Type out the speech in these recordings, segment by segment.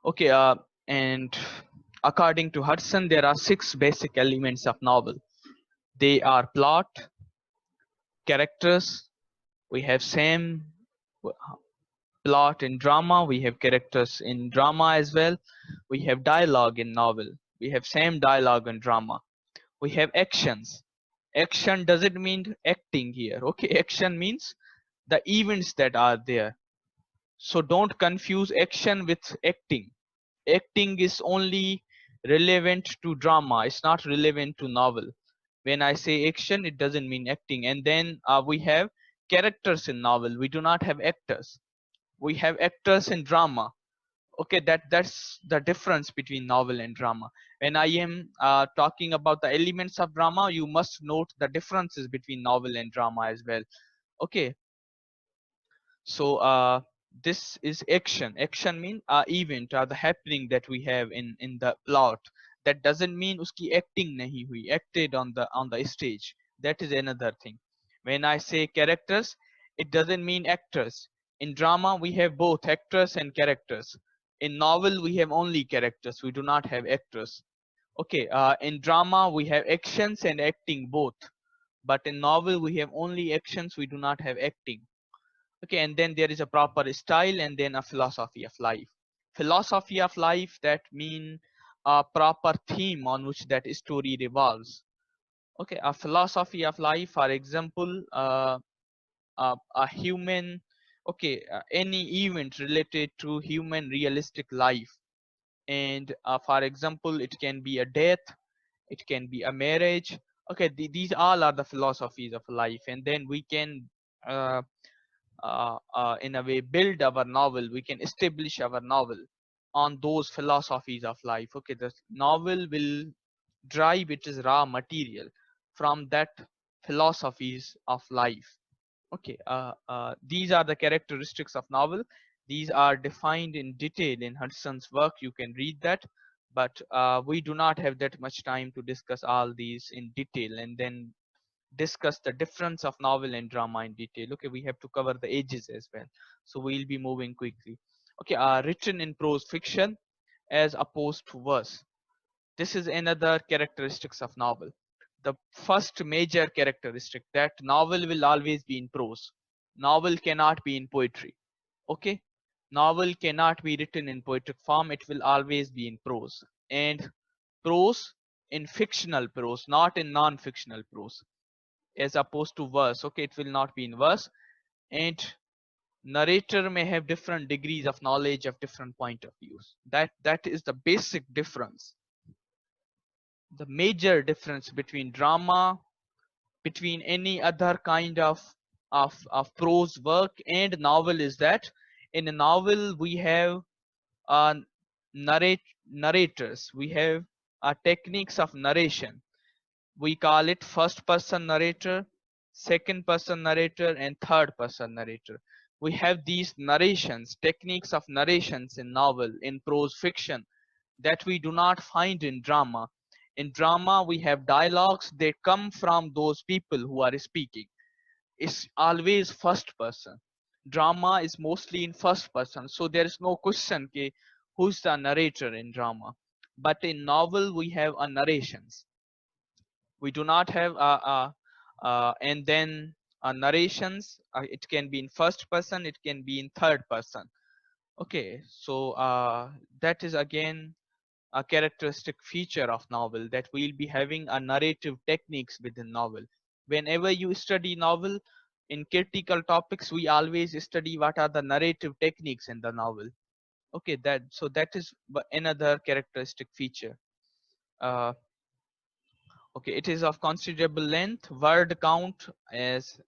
Okay, and according to Hudson, there are six basic elements of novel. They are plot, characters. We have same plot in drama. We have characters in drama as well. We have dialogue in novel. We have same dialogue in drama. We have actions. Action doesn't mean acting here. Okay, action means the events that are there. So don't confuse action with acting. Acting is only relevant to drama. It's not relevant to novel. When I say action, it doesn't mean acting. And then we have characters in novel. We do not have actors. We have actors in drama. Okay, that's the difference between novel and drama. When I am talking about the elements of drama, you must note the differences between novel and drama as well. Okay, so this is action. Action mean event or the happening that we have in the plot. That doesn't mean uski acting nahi hui, acted on the stage. That is another thing. When I say characters, it doesn't mean actors. In drama we have both actors and characters. In novel we have only characters, we do not have actors. Okay, in drama we have actions and acting both, but in novel we have only actions, we do not have acting. Okay, and then there is a proper style and then a philosophy of life. Philosophy of life, that mean a proper theme on which that story revolves. Okay, a philosophy of life, for example, a human, okay, any event related to human realistic life. And for example, it can be a death, it can be a marriage. Okay, these all are the philosophies of life, and then we can uh, in a way build our novel, we can establish our novel on those philosophies of life. Okay, the novel will drive its raw material from that philosophies of life. Okay, these are the characteristics of novel. These are defined in detail in Hudson's work, you can read that. But we do not have that much time to discuss all these in detail and then discuss the difference of novel and drama in detail. Okay, we have to cover the ages as well, so we'll be moving quickly. Okay, written in prose fiction as opposed to verse. This is another characteristics of novel. The first major characteristic, that novel will always be in prose. Novel cannot be in poetry. Okay, novel cannot be written in poetic form, it will always be in prose. And prose in fictional prose, not in non-fictional prose, as opposed to verse. Okay, it will not be in verse. And narrator may have different degrees of knowledge of different point of views. That is the basic difference. The major difference between drama, between any other kind of prose work and novel, is that in a novel we have uh, narrators, we have techniques of narration. We call it first person narrator, second person narrator, and third person narrator. We have these narrations, techniques of narrations in novel, in prose fiction, that we do not find in drama. In drama we have dialogues, they come from those people who are speaking. It's always first person. Drama is mostly in first person, so there is no question ke who's the narrator in drama. But in novel we have a narrations. We do not have and then narrations. It can be in first person, it can be in third person. Okay, so that is again a characteristic feature of novel, that we'll be having a narrative techniques within novel. Whenever you study novel in critical topics, we always study what are the narrative techniques in the novel. Okay, that is another characteristic feature. uh, Okay, it is of considerable length. Word count is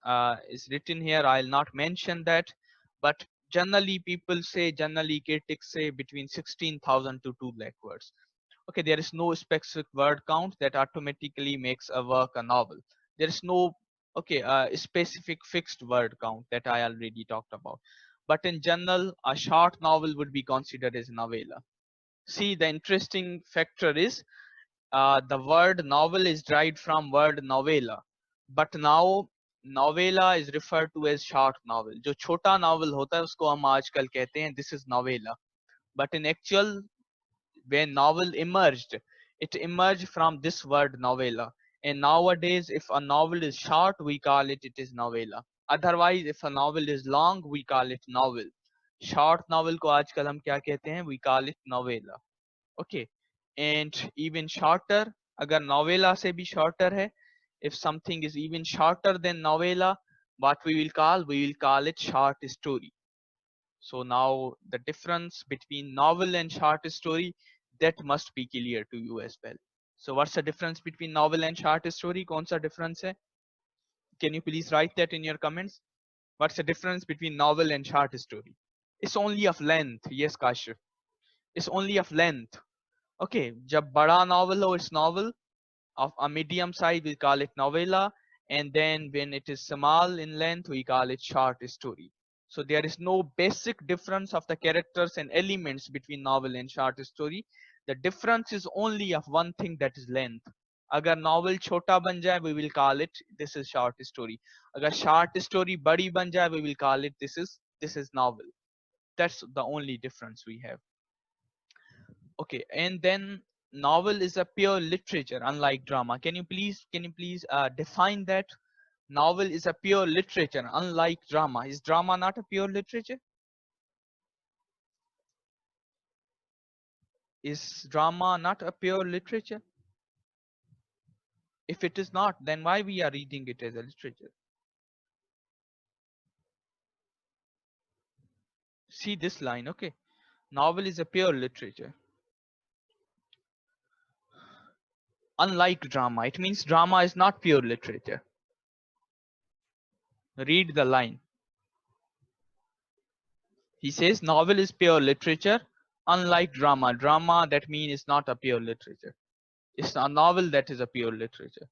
written here. I'll not mention that, but generally people say, generally critics say between 16,000 to 2 lakh words. Okay, there is no specific word count that automatically makes a work a novel. There is no specific fixed word count that I already talked about. But in general, a short novel would be considered as a novella. See, the interesting factor is the word novel is derived from word novella, but now novella is referred to as short novel. जो छोटा novel होता है उसको हम आजकल कहते हैं this is novella. But in actual, when novel emerged, it emerged from this word novella. And nowadays, if a novel is short, we call it is novella. Otherwise, if a novel is long, we call it novel. Short novel को आजकल हम क्या कहते हैं? We call it novella. Okay. And even shorter, अगर novella से भी shorter है, if something is even shorter than novella, what we will call it short story. So now the difference between novel and short story, that must be clear to you as well. So what's the difference between novel and short story? कौन सा difference है? Can you please write that in your comments? What's the difference between novel and short story? It's only of length. Yes, Kashif. It's only of length. Okay, जब बड़ा novel हो, it's novel. Of a medium size, we call it novella. And then when it is small in length, we call it short story. So there is no basic difference of the characters and elements between novel and short story. The difference is only of one thing, that is length. अगर novel छोटा बन जाए, we will call it this is short story. अगर short story बड़ी बन जाए, we will call it this is novel. That's the only difference we have. Okay, and then novel is a pure literature, unlike drama. Can you please define that? Novel is a pure literature, unlike drama. Is drama not a pure literature? Is drama not a pure literature? If it is not, then why we are reading it as a literature? See this line, okay? Novel is a pure literature, unlike drama. It means drama is not pure literature. Read the line. He says novel is pure literature, unlike drama. Drama, that means is not a pure literature. It's a novel that is a pure literature.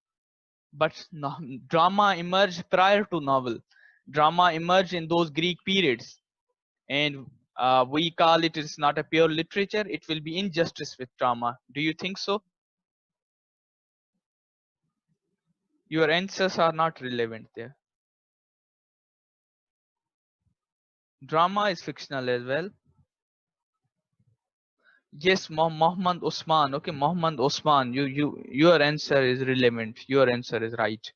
But no, drama emerged prior to novel. Drama emerged in those Greek periods, and we call it is not a pure literature. It will be injustice with drama. Do you think so? Your answers are not relevant there. Drama is fictional as well. Yes, Mohammed Osman. Okay, Mohammed Osman. Your answer is relevant. Your answer is right.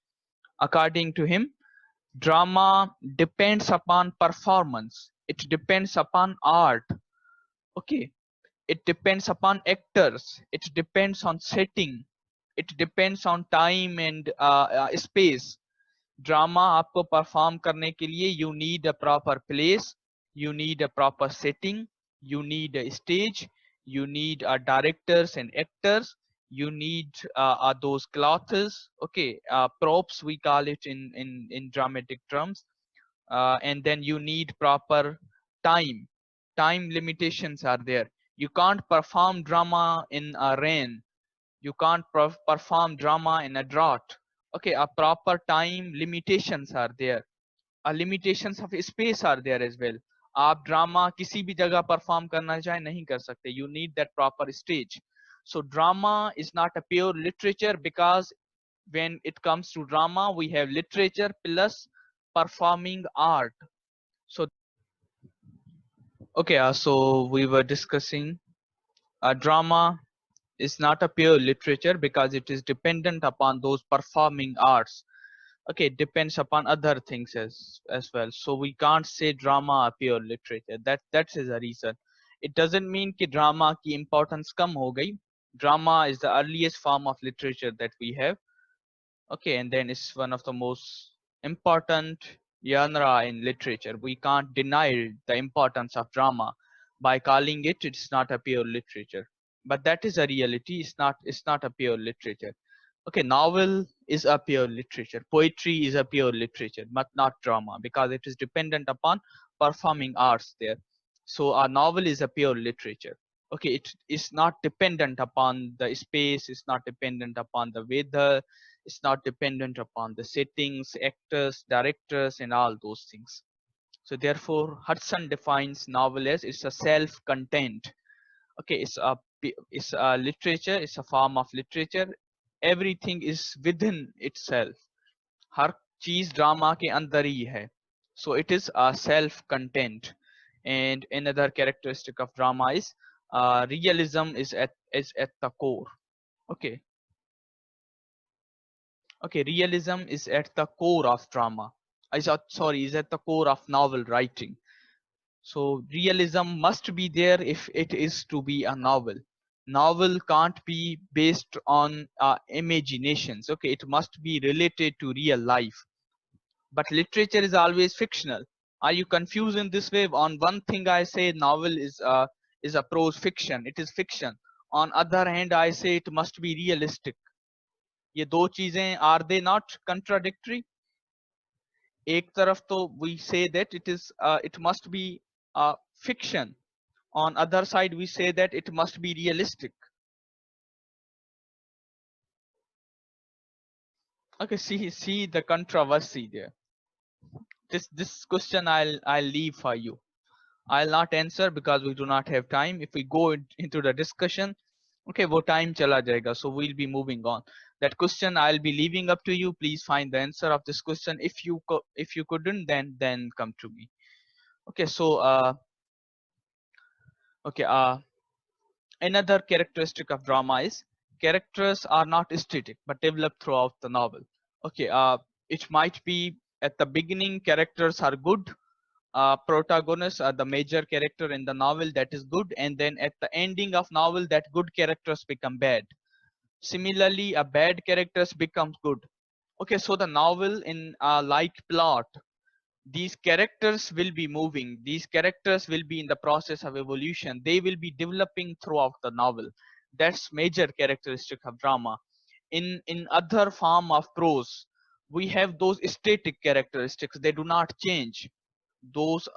According to him, drama depends upon performance. It depends upon art. Okay, it depends upon actors. It depends on setting. It depends on time and space. Drama आपको perform करने के लिए you need a proper place, you need a proper setting, you need a stage, you need directors and actors, you need those clothes, okay, props we call it in dramatic terms, and then you need proper time. Time limitations are there. You can't perform drama in a rain, you can't perform drama in a drought. Okay, a proper time limitations are there, a limitations of space are there as well. आप drama किसी भी जगह perform करना चाहे नहीं कर सकते. You need that proper stage. So drama is not a pure literature, because when it comes to drama we have literature plus performing art. So okay, so we were discussing drama is not a pure literature because it is dependent upon those performing arts. Okay, it depends upon other things as well. So we can't say drama a pure literature. That is the reason. It doesn't mean कि drama की importance कम हो गई. Drama is the earliest form of literature that we have. Okay, and then it's one of the most important genre in literature. We can't deny the importance of drama by calling it's not a pure literature. But that is a reality. It's not a pure literature. Okay, novel is a pure literature. Poetry is a pure literature, but not drama, because it is dependent upon performing arts there. So a novel is a pure literature. Okay, it is not dependent upon the space, it's not dependent upon the weather, it's not dependent upon the settings, actors, directors, and all those things. So therefore, Hudson defines novel as it's a self-contained. Okay, it's a literature, it's a form of literature. Everything is within itself. हर चीज drama के अंदर ही है. So it is a self-contained. And another characteristic of drama is realism is at the core. Okay, okay, realism is at the core of drama. Is at the core of novel writing. So realism must be there if it is to be a novel. Novel can't be based on imaginations. Okay, it must be related to real life. But literature is always fictional. Are you confused in this way? On one thing I say novel is a prose fiction. It is fiction. On other hand I say it must be realistic. ये दो चीजें, are they not contradictory? एक तरफ तो we say that it must be fiction. On other side we say that it must be realistic. Okay, see the controversy there. This question I'll leave for you. I'll not answer because we do not have time. If we go into the discussion, okay, wo time chala jayega, so we'll be moving on. That question I'll be leaving up to you. Please find the answer of this question. If you couldn't, then come to me. Okay, so okay, another characteristic of drama is characters are not static but develop throughout the novel. Okay, it might be at the beginning characters are good, protagonists are the major character in the novel that is good, and then at the ending of novel that good characters become bad. Similarly, a bad characters becomes good. Okay, so the novel in like plot, these characters will be moving, these characters will be in the process of evolution, they will be developing throughout the novel. That's major characteristic of drama. In other form of prose we have those static characteristics, they do not change. Those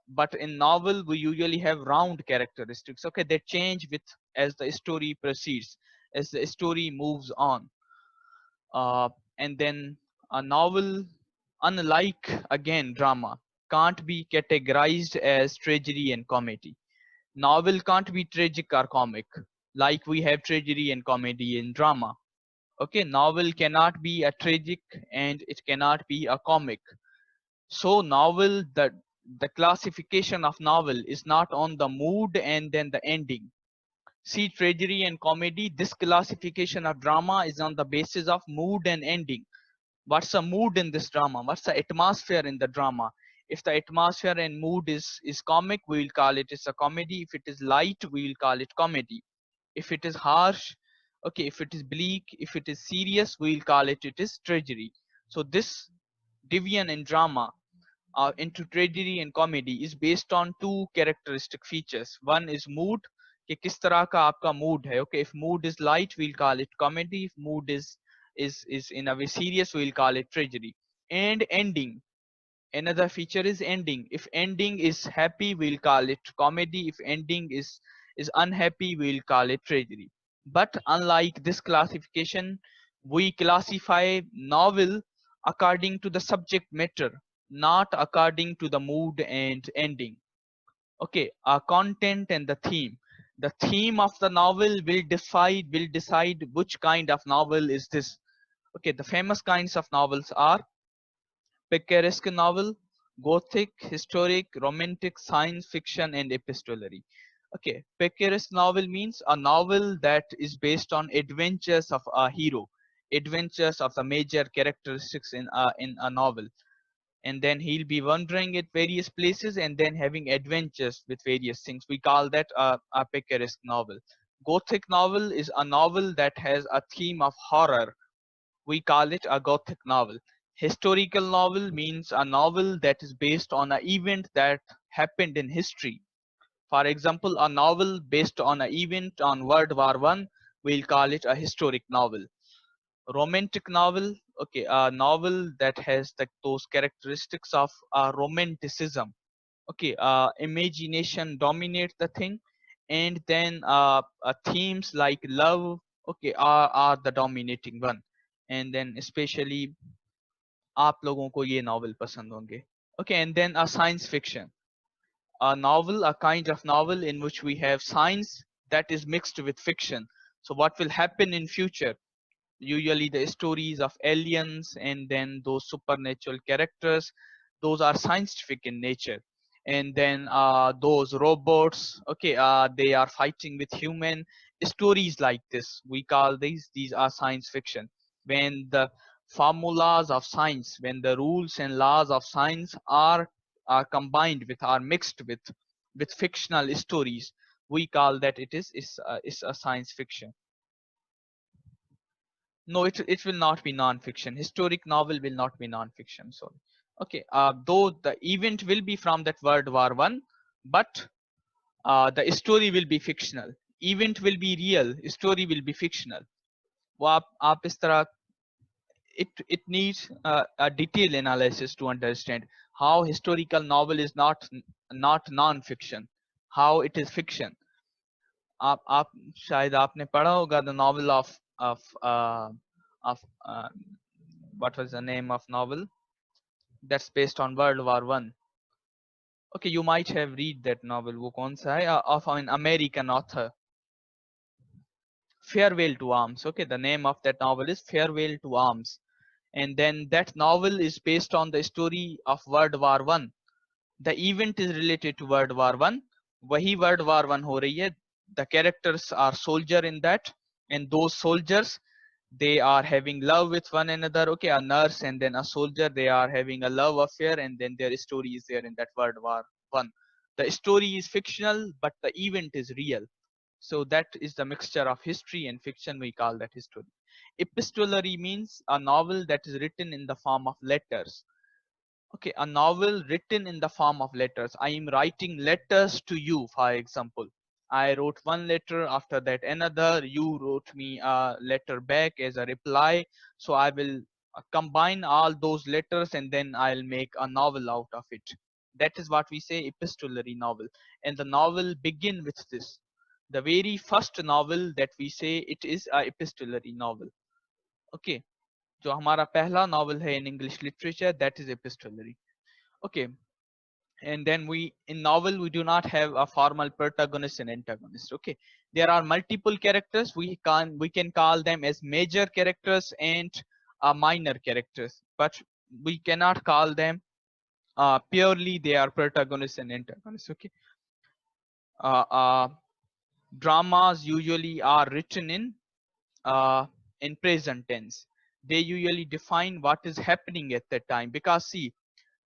but in novel we usually have round characteristics. Okay, they change with as the story proceeds, as the story moves on. uh, and then a novel, unlike again drama, can't be categorized as tragedy and comedy. Novel can't be tragic or comic like we have tragedy and comedy in drama. Okay, novel cannot be a tragic and it cannot be a comic. So novel, the classification of novel is not on the mood and then the ending. See, tragedy and comedy, this classification of drama is on the basis of mood and ending. What's the mood in this drama? What's the atmosphere in the drama? If the atmosphere and mood is comic, we will call it is a comedy. If it is light, we will call it comedy. If it is harsh, okay, if it is bleak, if it is serious, we will call it is tragedy. So this division in drama into tragedy and comedy is based on two characteristic features. One is mood, कि किस तरह का आपका mood है. Okay, if mood is light, we'll call it comedy. If mood is in a way serious, we'll call it tragedy. And ending. Another feature is ending. If ending is happy, we'll call it comedy. If ending is unhappy, we'll call it tragedy. But unlike this classification, we classify novel according to the subject matter, not according to the mood and ending. Okay, our content and the theme. The theme of the novel will decide which kind of novel is this. Okay, the famous kinds of novels are picaresque novel, gothic, historic, romantic, science fiction, and epistolary. Okay, picaresque novel means a novel that is based on adventures of a hero, adventures of the major characteristics in a novel, and then he'll be wandering at various places and then having adventures with various things. We call that a picaresque novel. Gothic novel is a novel that has a theme of horror. We call it a gothic novel. Historical novel means a novel that is based on an event that happened in history. For example, a novel based on an event on World War One, we'll call it a historic novel. Romantic novel, okay, a novel that has those characteristics of romanticism. Okay, imagination dominates the thing, and then themes like love, okay, are the dominating one. And then especially आप लोगों को ये novel पसंद होंगे. Okay, and then a science fiction, a novel, a kind of novel in which we have science that is mixed with fiction. So what will happen in future? Usually the stories of aliens and then those supernatural characters, those are scientific in nature. and then those robots, okay, they are fighting with human. Stories like this, we call these are science fiction. When the formulas of science, when the rules and laws of science are combined with, are mixed with fictional stories, we call that is a science fiction. No, it will not be non-fiction. Historic novel will not be non-fiction. So, okay, though the event will be from that World War One, but the story will be fictional. Event will be real. Story will be fictional. वो आप इस तरह, it needs a detailed analysis to understand how historical novel is not non-fiction, how it is fiction. आप शायद आपने पढ़ा होगा the novel of what was the name of novel that's based on World War One. Okay, you might have read that novel. वो कौन सा है? Of an American author. Farewell to Arms. Okay, the name of that novel is Farewell to Arms, and then that novel is based on the story of World War One. The event is related to World War One. वही World War One हो रही है. The characters are soldier in that, and those soldiers, they are having love with one another. Okay, a nurse and then a soldier, they are having a love affair, and then their story is there in that World War One. The story is fictional, but the event is real. So that is the mixture of history and fiction. We call that history. Epistolary means a novel that is written in the form of letters. Okay, a novel written in the form of letters. I am writing letters to you, for example. I wrote one letter, after that another. You wrote me a letter back as a reply. So I will combine all those letters and then I'll make a novel out of it. That is what we say epistolary novel. And the novel begin with this. The very first novel that we say, it is a epistolary novel. Okay. जो हमारा पहला novel है in English literature, that is epistolary. Okay, and then we, in novel, we do not have a formal protagonist and antagonist. Okay, there are multiple characters. We can call them as major characters and minor characters, but we cannot call them purely they are protagonists and antagonists. Okay, uh, uh, dramas usually are written uh, in present tense. They usually define what is happening at that time, because see,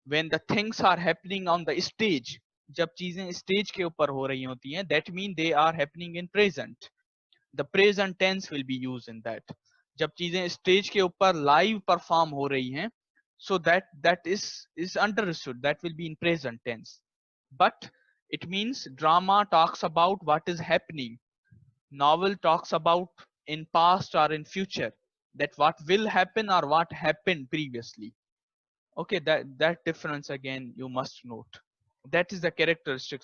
when the things are happening on the stage, जब चीजें stage के ऊपर हो रही होती हैं, that mean they are happening in present. The present tense will be used in that. जब चीजें स्टेज के ऊपर live perform हो रही हैं, so that is understood, that will be in present tense. But it means drama talks about what is happening, novel talks about in past or in future, that what will happen or what happened previously. Okay, that difference again you must note. That is the characteristic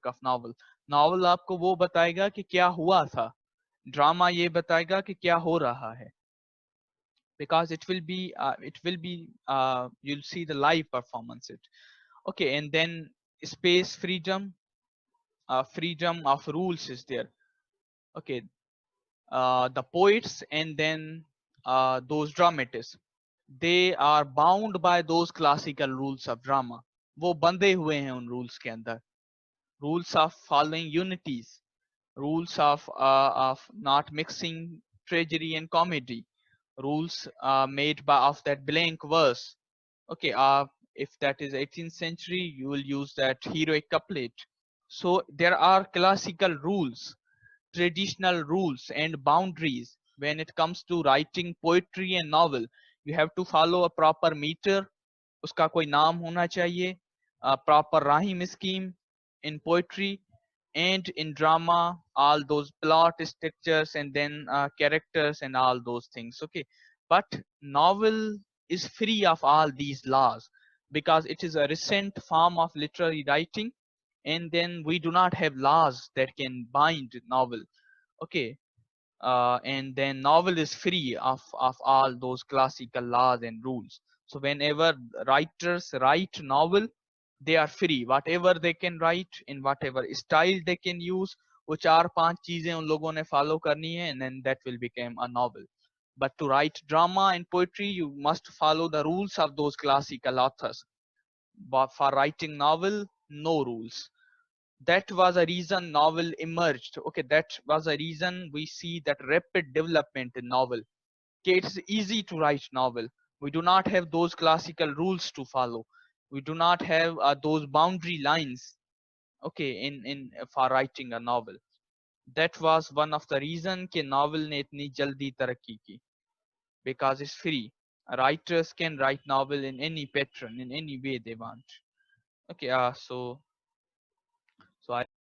of novel. Novel आपको वो बताएगा कि क्या हुआ था. Drama ये बताएगा कि क्या हो रहा है. Because it will be you'll see the live performance it. Okay, and then space freedom, freedom of rules is there. Okay, the poets and then those dramatists, they are bound by those classical rules of drama. वो बंधे हुए हैं उन rules के अंदर. Rules of following unities, rules of not mixing tragedy and comedy, rules made by of that blank verse. Okay, if that is 18th century, you will use that heroic couplet. So there are classical rules, traditional rules and boundaries when it comes to writing poetry and novel. You have to follow a proper meter, उसका कोई नाम होना चाहिए, proper rhyme scheme in poetry, and in drama all those plot structures and then characters and all those things. Okay, but novel is free of all these laws because it is a recent form of literary writing, and then we do not have laws that can bind novel. Okay, and then novel is free of all those classical laws and rules. So whenever writers write novel, they are free, whatever they can write in whatever style they can use. वो चार पांच चीजें उन लोगों ने follow करनी है, and then that will become a novel. But to write drama and poetry, you must follow the rules of those classical authors. But for writing novel, no rules. That was a reason novel emerged. Okay, that was a reason we see that rapid development in novel. Okay, it's easy to write novel. We do not have those classical rules to follow. We do not have those boundary lines. Okay, in for writing a novel. That was one of the reason कि novel ने इतनी जल्दी तरक्की की, because it's free. Writers can write novel in any pattern, in any way they want. Okay, so I